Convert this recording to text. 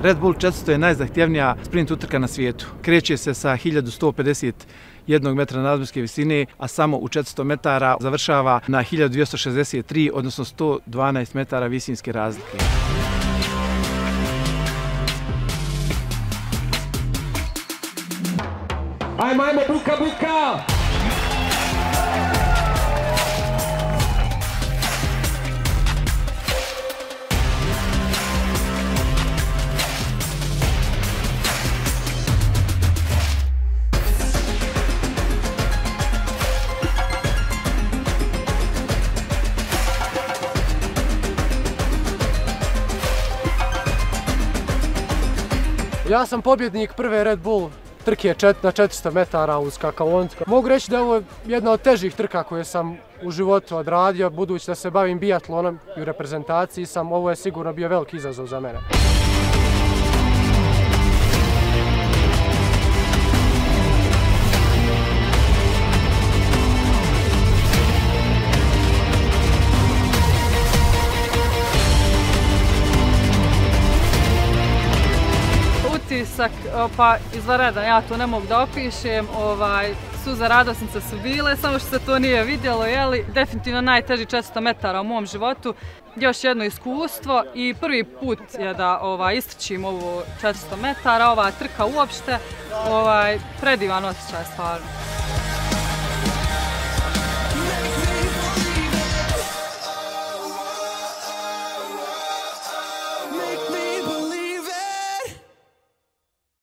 Red Bull 400 je najzahtjevnija sprint utrka na svijetu. Kreće se sa 1151 metra nadmorske visine, a samo u 400 metara završava na 1263, odnosno 112 metara visinske razlike. Ajmo, buka, buka! Ja sam pobjednik prve Red Bull trke na 400 metara uz skakaonicu. Mogu reći da je ovo jedna od težih trka koje sam u životu odradio, budući da se bavim biatlonom i u reprezentaciji sam, ovo je sigurno bio veliki izazov za mene. Utisak, pa izvanredan, ja to ne mogu da opišem, suze radosnice su bile, samo što se to nije vidjelo, jeli, definitivno najteži 400 metara u mom životu, još jedno iskustvo i prvi put je da istrčim ovo 400 metara, ova trka uopšte, predivan osjećaj stvarno.